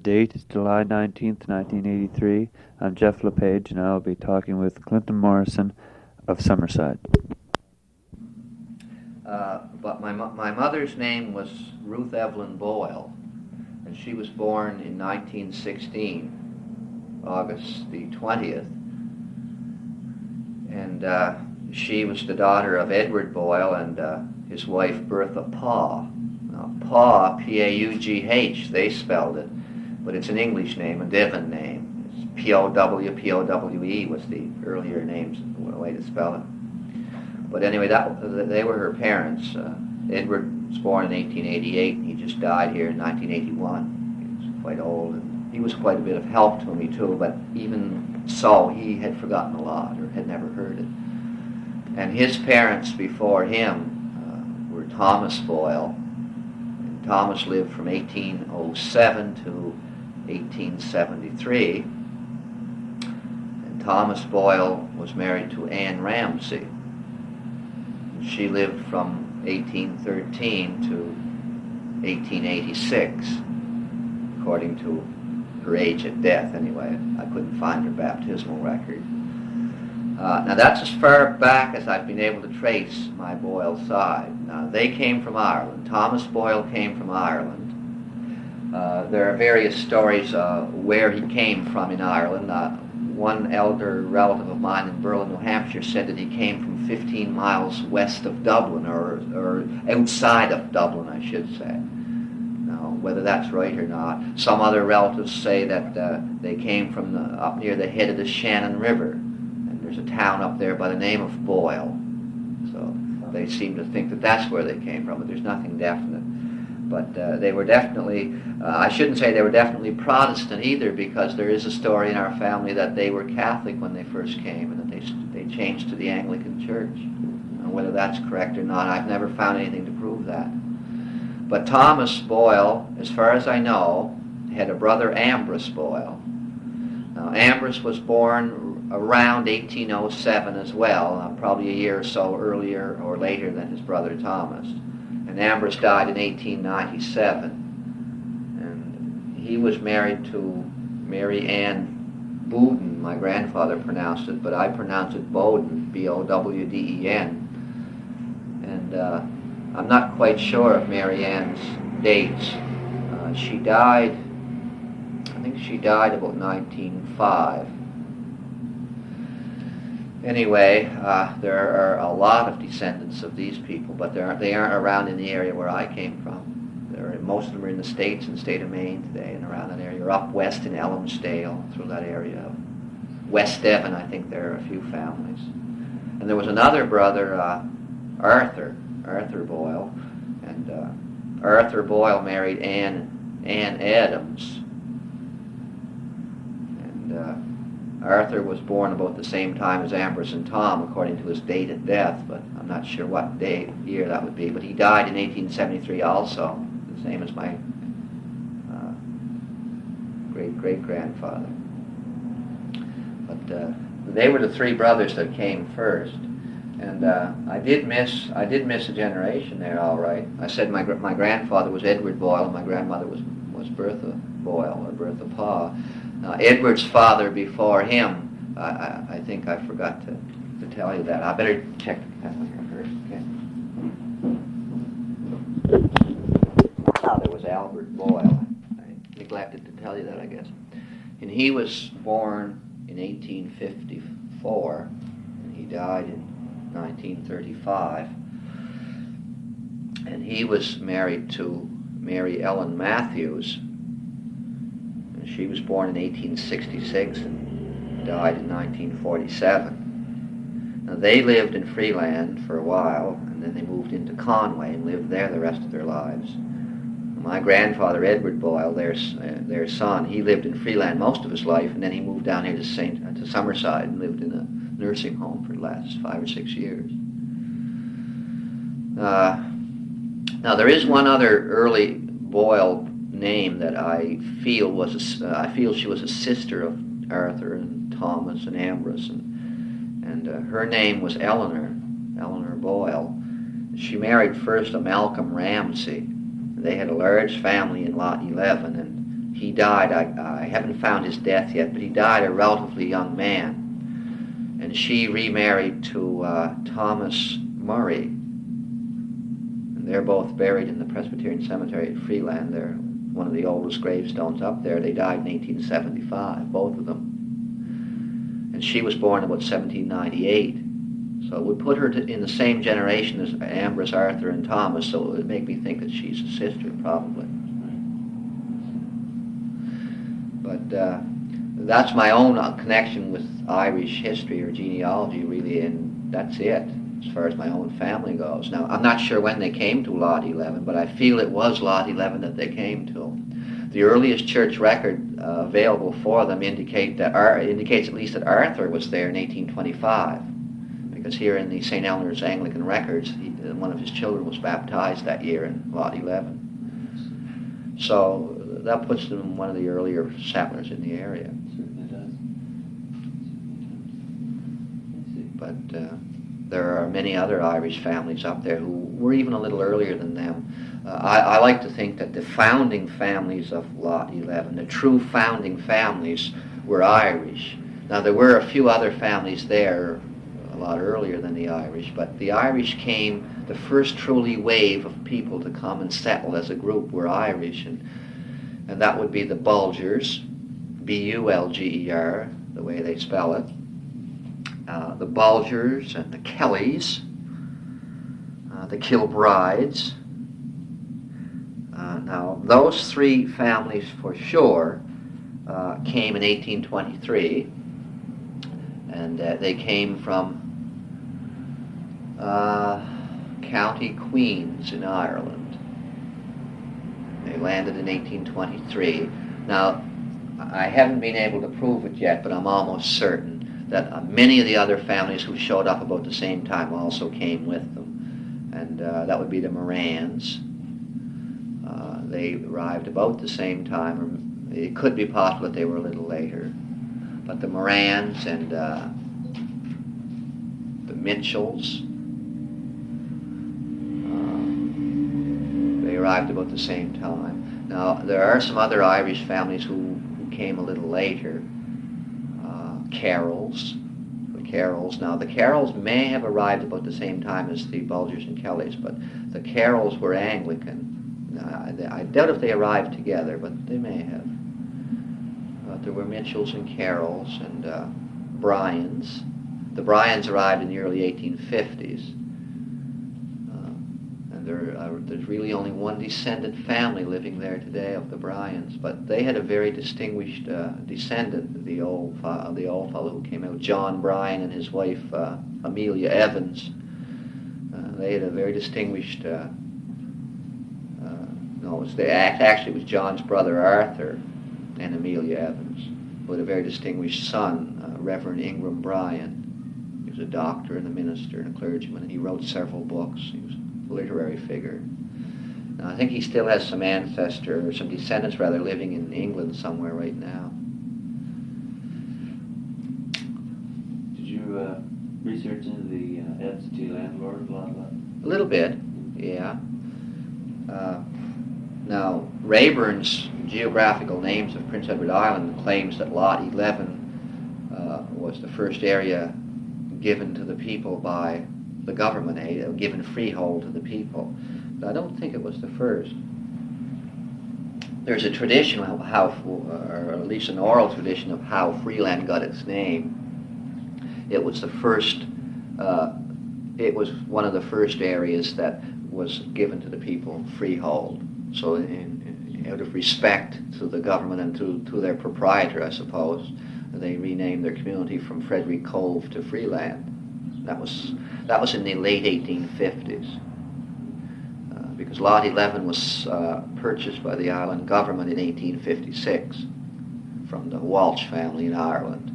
date is July 19th, 1983. I'm Jeff LePage, and I'll be talking with Clint and Morrison of Summerside. But my mother's name was Ruth Evelyn Boyle, and she was born in 1916, August the 20th. And she was the daughter of Edward Boyle and his wife Bertha Paugh. Now, Paugh, P-A-U-G-H, they spelled it, but it's an English name, a Devon name. It's P-O-W, P-O-W-E was the earlier names, the way to spell it. But anyway, they were her parents. Edward was born in 1888, and he just died here in 1981. He was quite old, and he was quite a bit of help to me too, but even so, he had forgotten a lot, or had never heard it. And his parents before him were Thomas Boyle. And Thomas lived from 1807 to 1873. And Thomas Boyle was married to Anne Ramsey. She lived from 1813 to 1886, according to her age at death, anyway. I couldn't find her baptismal record. Now that's as far back as I've been able to trace my Boyle side. Now they came from Ireland. Thomas Boyle came from Ireland. There are various stories where he came from in Ireland. One elder relative of mine in Berlin, New Hampshire, said that he came from 15 miles west of Dublin, or outside of Dublin, I should say. Now, whether that's right or not, some other relatives say that they came from up near the head of the Shannon River, and there's a town up there by the name of Boyle. So they seem to think that that's where they came from, but there's nothing definite. But they were definitely, I shouldn't say they were definitely Protestant either, because there is a story in our family that they were Catholic when they first came, and that they changed to the Anglican Church. Now, whether that's correct or not, I've never found anything to prove that. But Thomas Boyle, as far as I know, had a brother, Ambrose Boyle. Now, Ambrose was born around 1807 as well, probably a year or so earlier or later than his brother Thomas. And Ambrose died in 1897, and he was married to Mary Ann Bowden. My grandfather pronounced it, but I pronounce it Bowden, B-O-W-D-E-N. And I'm not quite sure of Mary Ann's dates. She died, I think she died about 1905. Anyway, there are a lot of descendants of these people, but they aren't around in the area where I came from. Most of them are in the States, in the state of Maine today, and around that area, or up west in Elmsdale, through that area. West Devon, I think there are a few families. And there was another brother, Arthur Boyle, and Arthur Boyle married Ann Adams. Arthur was born about the same time as Ambrose and Tom, according to his date of death, but I'm not sure what year that would be. But he died in 1873 also, the same as my great-great-grandfather. But they were the three brothers that came first, and I did miss a generation there, all right. I said my grandfather was Edward Boyle, and my grandmother was Bertha Boyle, or Bertha Paugh. Edward's father before him, I think I forgot to tell you that. I better check the calendar first. Okay. There was Albert Boyle. I neglected to tell you that, I guess. And he was born in 1854, and he died in 1935. And he was married to Mary Ellen Matthews. She was born in 1866 and died in 1947. Now, they lived in Freeland for a while, and then they moved into Conway and lived there the rest of their lives. My grandfather, Edward Boyle, their son, he lived in Freeland most of his life, and then he moved down here to Summerside and lived in a nursing home for the last 5 or 6 years. Now, there is one other early Boyle name that I feel she was a sister of Arthur and Thomas and Ambrose, and her name was Eleanor Boyle. She married first a Malcolm Ramsey. They had a large family in Lot 11, and he died, I haven't found his death yet, but he died a relatively young man. And she remarried to Thomas Murray. And they're both buried in the Presbyterian Cemetery at Freeland. They're one of the oldest gravestones up there. They died in 1875, both of them. And she was born about 1798. So it would put her in the same generation as Ambrose, Arthur, and Thomas, so it would make me think that she's a sister, probably. But that's my own connection with Irish history or genealogy, really, and that's it as far as my own family goes. Now, I'm not sure when they came to Lot 11, but I feel it was Lot 11 that they came to. The earliest church record available for them indicates at least that Arthur was there in 1825, because here in the St. Eleanor's Anglican records, one of his children was baptized that year in Lot 11. So that puts them one of the earlier settlers in the area. Certainly does. But there are many other Irish families up there who were even a little earlier than them. I like to think that the founding families of Lot 11, the true founding families, were Irish. Now, there were a few other families there a lot earlier than the Irish, but the Irish came, the first truly wave of people to come and settle as a group were Irish, and that would be the Bulgers, B-U-L-G-E-R, the way they spell it, the Bulgers and the Kellys, the Kilbrides. Now, those three families for sure came in 1823, and they came from County Queens in Ireland. They landed in 1823. Now, I haven't been able to prove it yet, but I'm almost certain that many of the other families who showed up about the same time also came with them. And that would be the Morans. They arrived about the same time, or it could be possible that they were a little later. But the Morans and the Mitchells, they arrived about the same time. Now, there are some other Irish families who came a little later. Carrolls. The Carrolls. Now, the Carrolls may have arrived about the same time as the Bulgers and Kellys, but the Carrolls were Anglican. I doubt if they arrived together, but they may have. There were Mitchells and Carrolls and Bryans. The Bryans arrived in the early 1850s. And there's really only one descendant family living there today of the Bryans, but they had a very distinguished descendant, the old fellow who came out, John Bryan, and his wife Amelia Evans. They had a very distinguished. Actually, it was John's brother Arthur and Amelia Evans, who had a very distinguished son, Reverend Ingram Bryan. He was a doctor and a minister and a clergyman, and he wrote several books. He was a literary figure. Now, I think he still has some ancestor, or some descendants rather, living in England somewhere right now. Did you research into the absentee landlord, blah, blah? A little bit, yeah. Now, Raeburn's Geographical Names of Prince Edward Island claims that Lot 11 was the first area given to the people by the government, given freehold to the people. But I don't think it was the first. There's a tradition of how, or at least an oral tradition of how Freeland got its name. It was the first, it was one of the first areas that was given to the people freehold. So out of respect to the government and to their proprietor, I suppose, they renamed their community from Frederick Cove to Freeland. That was in the late 1850s. Because Lot 11 was purchased by the island government in 1856 from the Walsh family in Ireland.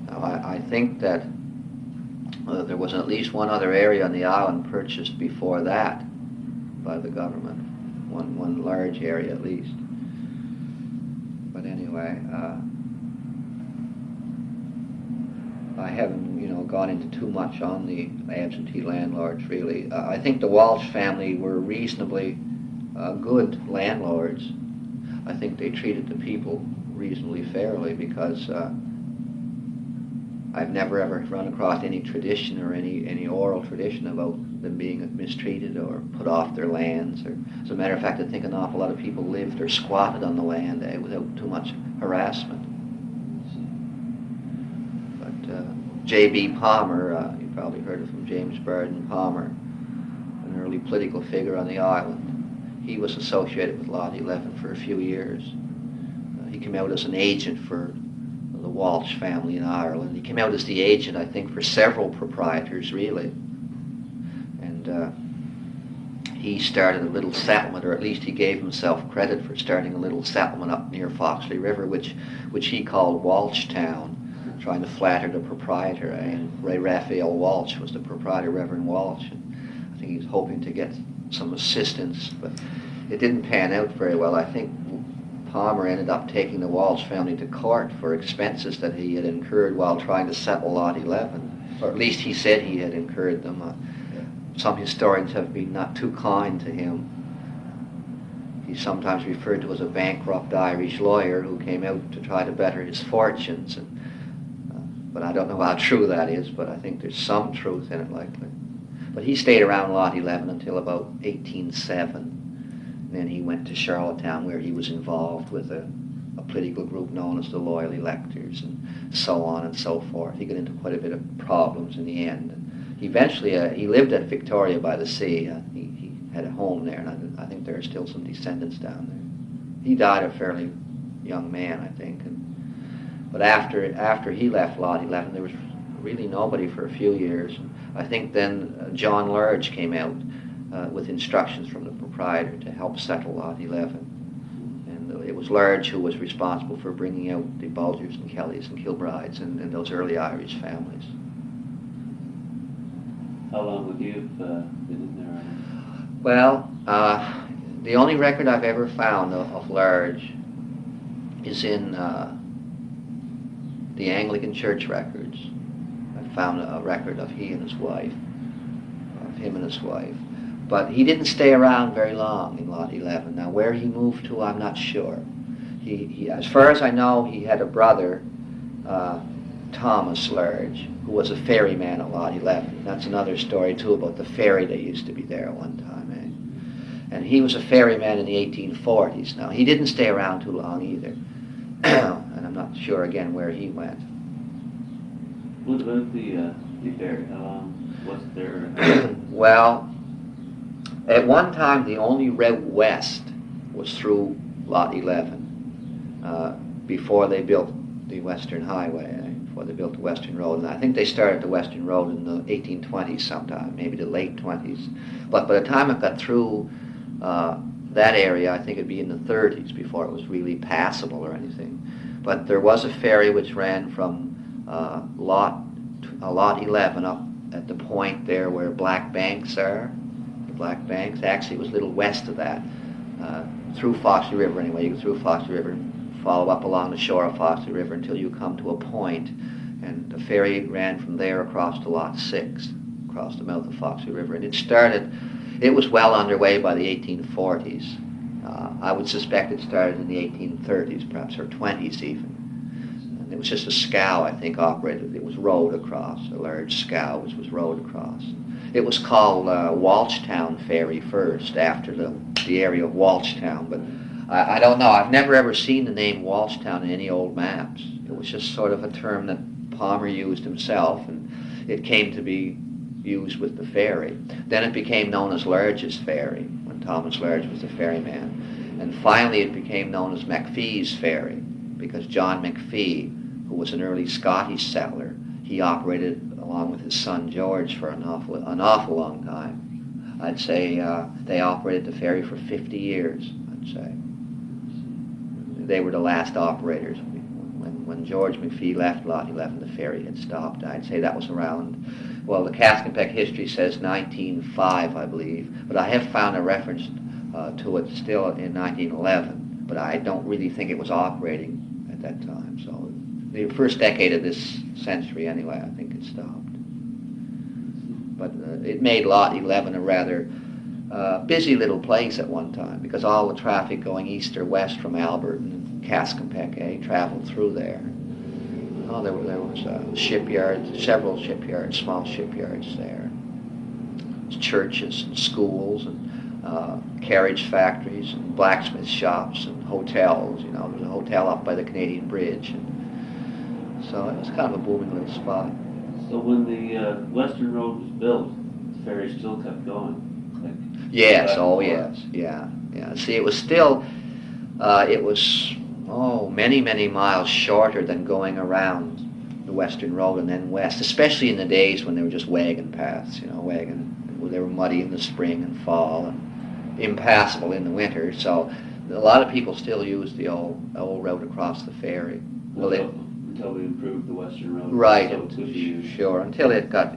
Now, I think that there was at least one other area on the island purchased before that by the government, one large area at least. But anyway, I haven't, gone into too much on the absentee landlords, really. I think the Walsh family were reasonably good landlords. I think they treated the people reasonably fairly, because I've never ever run across any tradition or any oral tradition about them being mistreated or put off their lands. Or, as a matter of fact, I think an awful lot of people lived or squatted on the land without too much harassment. But J.B. Palmer, you probably heard of him, James Burden Palmer, an early political figure on the island. He was associated with Lot 11 for a few years. He came out as an agent for the Walsh family in Ireland. He came out as the agent, I think, for several proprietors, really. And he started a little settlement, or at least he gave himself credit for starting a little settlement up near Foxley River, which he called Walshtown, trying to flatter the proprietor. And Ray Raphael Walsh was the proprietor, Reverend Walsh. And I think he was hoping to get some assistance, but it didn't pan out very well. I think Palmer ended up taking the Walsh family to court for expenses that he had incurred while trying to settle Lot 11, or at least he said he had incurred them. Some historians have been not too kind to him. He's sometimes referred to as a bankrupt Irish lawyer who came out to try to better his fortunes. But I don't know how true that is, but I think there's some truth in it, likely. But he stayed around Lot 11 until about 1807. Then he went to Charlottetown, where he was involved with a political group known as the Loyal Electors, and so on and so forth. He got into quite a bit of problems in the end. And eventually, he lived at Victoria by the Sea. He had a home there, and I think there are still some descendants down there. He died a fairly young man, I think. But after he left Lot 11, there was really nobody for a few years. I think then John Lurge came out with instructions from the proprietor to help settle Lot 11. And it was Lurge who was responsible for bringing out the Bulgers and Kellys and Kilbrides and those early Irish families. How long would you have been in there? Well, the only record I've ever found of Lurge is in the Anglican church records. I found a record of him and his wife. But he didn't stay around very long in Lot 11. Now, where he moved to, I'm not sure. He as far as I know, he had a brother, Thomas Lurge, who was a ferryman at Lot 11. That's another story, too, about the ferry that used to be there at one time. And he was a ferryman in the 1840s. Now, he didn't stay around too long either. And I'm not sure, again, where he went. What about the ferry? How long was there? Well, at one time, the only route west was through Lot 11 before they built the Western Highway, before they built the Western Road. And I think they started the Western Road in the 1820s sometime, maybe the late 20s. But by the time it got through that area, I think it'd be in the 30s before it was really passable or anything. But there was a ferry which ran from Lot 11 up at the point there where Black Banks are. The Black Banks actually was a little west of that, through Foxley River anyway. You go through Foxley River, follow up along the shore of Foxley River until you come to a point, and the ferry ran from there across to Lot 6, across the mouth of Foxley River. And it was well underway by the 1840s. I would suspect it started in the 1830s, perhaps, or 20s even. And it was just a scow, I think, operated. It was rowed across, a large scow which was rowed across. It was called Walshtown Ferry first, after the area of Walshtown, but I don't know. I've never ever seen the name Walshtown in any old maps. It was just sort of a term that Palmer used himself, and it came to be used with the ferry. Then it became known as Lurge's Ferry, when Thomas Lurge was the ferryman. And finally it became known as McPhee's Ferry, because John McPhee, who was an early Scottish settler, he operated along with his son George for an awful long time. I'd say they operated the ferry for 50 years, I'd say. They were the last operators. When George McPhee left Lot 11, the ferry had stopped. I'd say that was around, well, the Caskenbeck history says 1905, I believe, but I have found a reference to it still in 1911, but I don't really think it was operating at that time. So the first decade of this century, anyway, I think it stopped. But it made Lot 11 a rather busy little place at one time because all the traffic going east or west from Albert and Cascampec traveled through there. Oh, there was shipyards, several shipyards, small shipyards there. Churches and schools and carriage factories and blacksmith shops and hotels. You know, there was a hotel up by the Canadian Bridge, and so it was kind of a booming little spot. So when the Western Road was built, the ferry still kept going. Like, yes. Oh, yes. Yeah. Yeah. See, it was still. It was many miles shorter than going around the Western Road and then west, especially in the days when they were just wagon paths. You know, they were muddy in the spring and fall and impassable in the winter. So a lot of people still use the old road across the ferry. Well, until we improved the Western Road. Right. So it could be used. Sure. Until it got,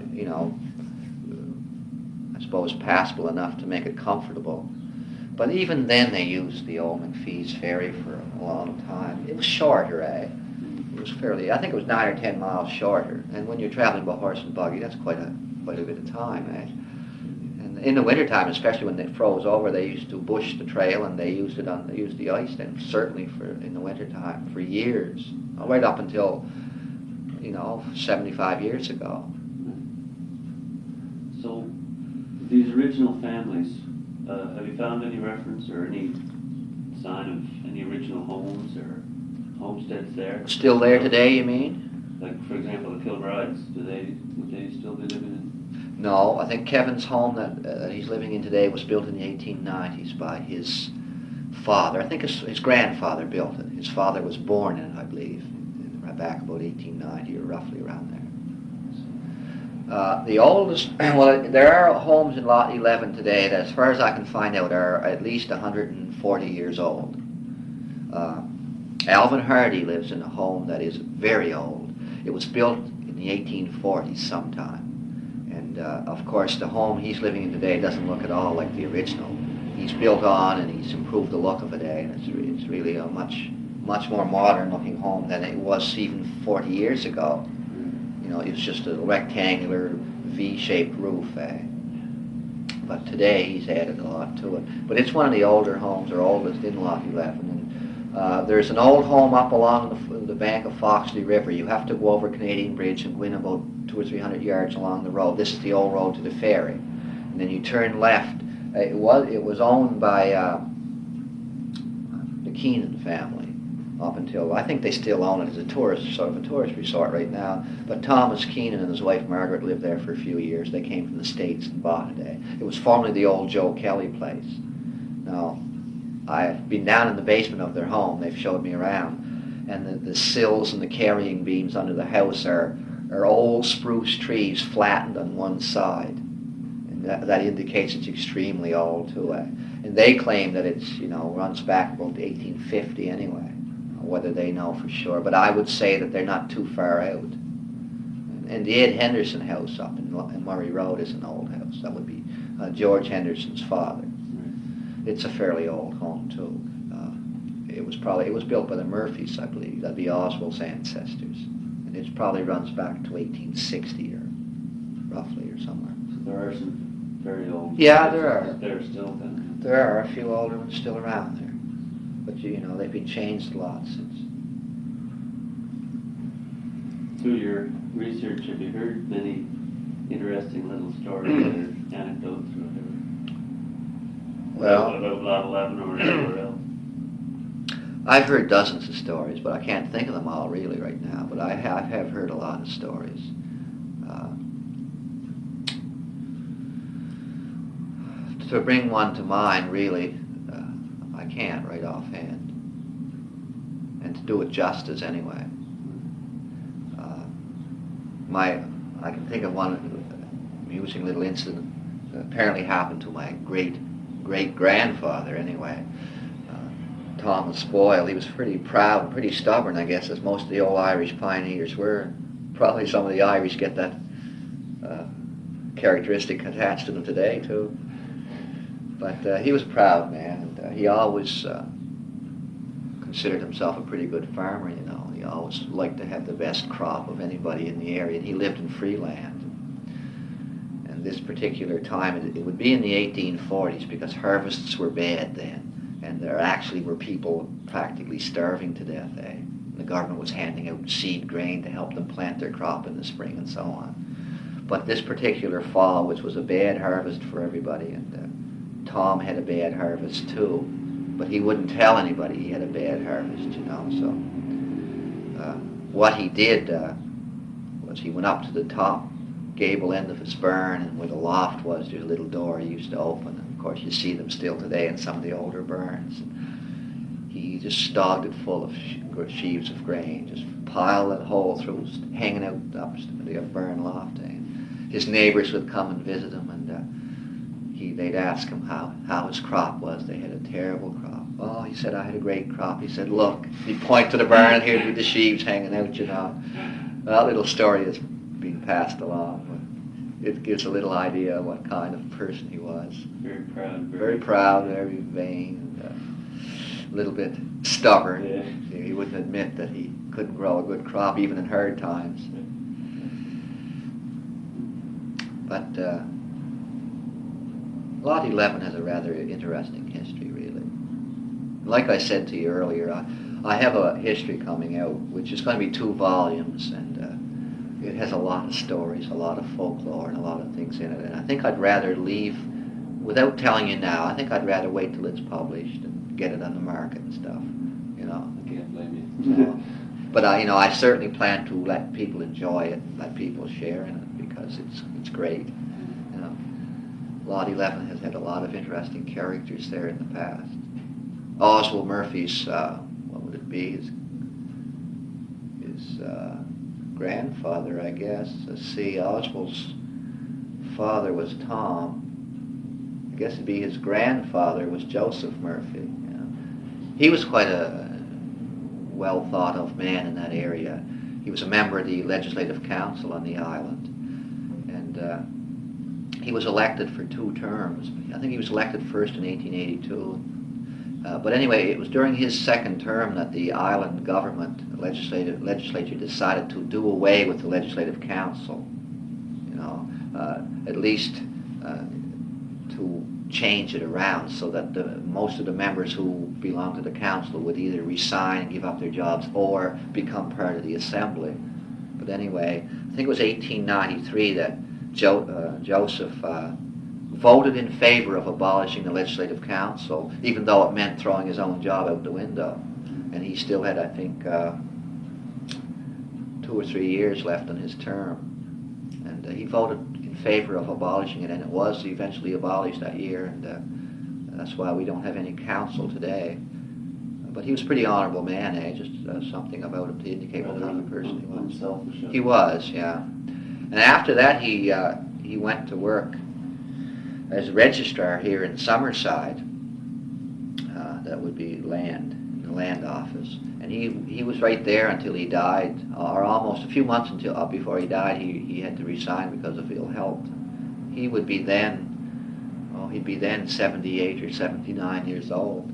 I suppose, passable enough to make it comfortable. But even then they used the old McPhee's ferry for a long time. It was shorter, It was I think it was 9 or 10 miles shorter. And when you're traveling by horse and buggy, that's quite a bit of time, And in the wintertime, especially when it froze over, they used to bush the trail and they used the ice then, certainly in the wintertime for years. Right up until, 75 years ago. So these original families, have you found any reference or any sign of any original homes or homesteads there? Still there today, you mean? Like, for example, the Kilbrides, would they still be living in? No, I think Kevin's home that he's living in today was built in the 1890s by his father. I think his grandfather built it. His father was born in it, I believe, back about 1890 or roughly around there. The oldest, there are homes in Lot 11 today that, as far as I can find out, are at least 140 years old. Alvin Hardy lives in a home that is very old. It was built in the 1840s sometime. And of course, the home he's living in today doesn't look at all like the original. He's built on and he's improved the look of it, and it's really a much more modern looking home than it was even 40 years ago. It was just a rectangular V-shaped roof, But today he's added a lot to it. But it's one of the older homes, or oldest in Lot 11. And there's an old home up along the bank of Foxley River. You have to go over Canadian Bridge and go in about 200 or 300 yards along the road. This is the old road to the ferry. And then you turn left. It was owned by the Keenan family. Up until, I think they still own it as a tourist resort right now. But Thomas Keenan and his wife Margaret lived there for a few years. They came from the States and bought it. It was formerly the old Joe Kelly place. Now, I've been down in the basement of their home. They've showed me around. And the sills and the carrying beams under the house are old spruce trees flattened on one side. And that indicates it's extremely old too. And they claim that it's, runs back about 1850 anyway. Whether they know for sure, but I would say that they're not too far out. And the Ed Henderson house up in Murray Road is an old house. That would be George Henderson's father. It's a fairly old home too. It was built by the Murphys, I believe. That'd be Oswald's ancestors, and it probably runs back to 1860 or roughly or somewhere. So there are some very old. Yeah, there are. There still then. There are a few older ones still around there. But they've been changed a lot since. Through your research, have you heard many interesting little stories or anecdotes or whatever? Well, about Lot 11 or anywhere else? I've heard dozens of stories, but I can't think of them all really right now. But I have heard a lot of stories. To bring one to mind, really, I can't right offhand, and to do it justice anyway. I can think of one amusing little incident that apparently happened to my great-grandfather anyway. Thomas Boyle. He was pretty proud and pretty stubborn, I guess, as most of the old Irish pioneers were. Probably some of the Irish get that characteristic attached to them today too. But he was a proud man, and he always considered himself a pretty good farmer, He always liked to have the best crop of anybody in the area, and he lived in free land. And this particular time, it would be in the 1840s because harvests were bad then, and there actually were people practically starving to death. The government was handing out seed grain to help them plant their crop in the spring and so on. But this particular fall, which was a bad harvest for everybody, and Tom had a bad harvest too, but he wouldn't tell anybody he had a bad harvest, you know. So what he did was he went up to the top gable end of his barn, and where the loft was, there's a little door he used to open, and of course you see them still today in some of the older barns. He just stocked it full of sheaves of grain, just piled that hole through, hanging out up the barn loft. And his neighbors would come and visit him, and they'd ask him how his crop was. They had a terrible crop. Oh, he said, I had a great crop. He said, look, he'd point to the barn, and here'd be the sheaves hanging out, you know. That little story is being passed along. It gives a little idea of what kind of person he was. Very proud. Very proud, very vain, a little bit stubborn. Yeah. He wouldn't admit that he couldn't grow a good crop even in hard times. But Lot 11 has a rather interesting history, really. Like I said to you earlier, I have a history coming out, which is going to be 2 volumes, and it has a lot of stories, a lot of folklore, and a lot of things in it. And I think I'd rather leave, without telling you now, I think I'd rather wait till it's published and get it on the market and stuff, you know. I can't blame you. But I certainly plan to let people enjoy it, let people share in it, because it's great. You know, Lot 11 has had a lot of interesting characters there in the past. Oswald Murphy's, what would it be? His grandfather, I guess. Let's see, Oswald's father was Tom. I guess it'd be his grandfather was Joseph Murphy. You know. He was quite a well thought of man in that area. He was a member of the Legislative Council on the island, and he was elected for 2 terms. I think he was elected first in 1882. But anyway, it was during his second term that the island government, the legislature, decided to do away with the Legislative Council. You know, at least to change it around so that most of the members who belonged to the council would either resign and give up their jobs or become part of the assembly. But anyway, I think it was 1893 that Joseph voted in favor of abolishing the Legislative Council, even though it meant throwing his own job out the window. And he still had, I think, 2 or 3 years left on his term. And he voted in favor of abolishing it, and it was eventually abolished that year, and that's why we don't have any council today. But he was a pretty honorable man, just something about him to indicate what kind of person he was. Unselfish. He was, yeah. And after that, he went to work as a registrar here in Summerside. That would be land, in the land office. And he was right there until he died, or almost a few months before he died. He had to resign because of ill health. He would be he'd be then 78 or 79 years old.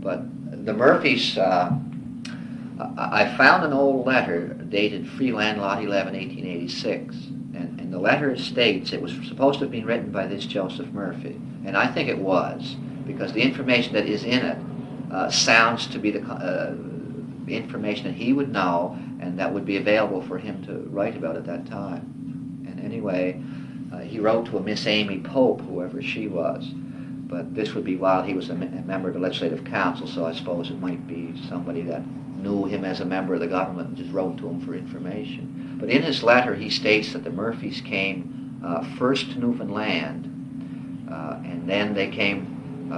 But the Murphys, I found an old letter dated Freeland Lot 11, 1886. And the letter states it was supposed to have been written by this Joseph Murphy. And I think it was, because the information that is in it sounds to be the information that he would know and that would be available for him to write about at that time. And anyway, he wrote to a Miss Amy Pope, whoever she was. But this would be while he was a member of the Legislative Council, so I suppose it might be somebody that knew him as a member of the government and just wrote to him for information. But in his letter, he states that the Murphys came first to Newfoundland, and then they came,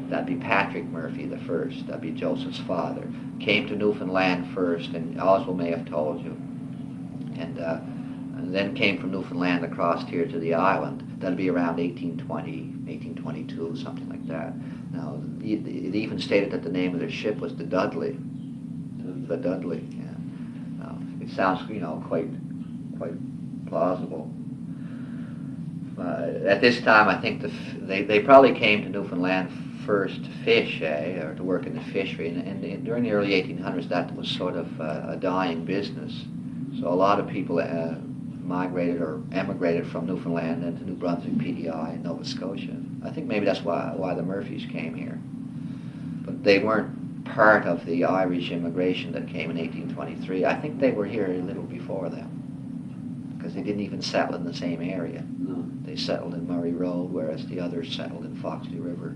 that'd be Patrick Murphy the first, that'd be Joseph's father, came to Newfoundland first, and Oswald may have told you, and then came from Newfoundland across here to the island. That'd be around 1820, 1822, something like that. Now, it even stated that the name of their ship was the Dudley. The Dudley, yeah. Now, it sounds, quite plausible. At this time, I think they probably came to Newfoundland first to fish, or to work in the fishery. And during the early 1800s, that was sort of a dying business. So a lot of people migrated or emigrated from Newfoundland into New Brunswick, PDI, and Nova Scotia. I think maybe that's why the Murphys came here. But they weren't part of the Irish immigration that came in 1823. I think they were here a little before them, because they didn't even settle in the same area. No. They settled in Murray Road, whereas the others settled in Foxley River.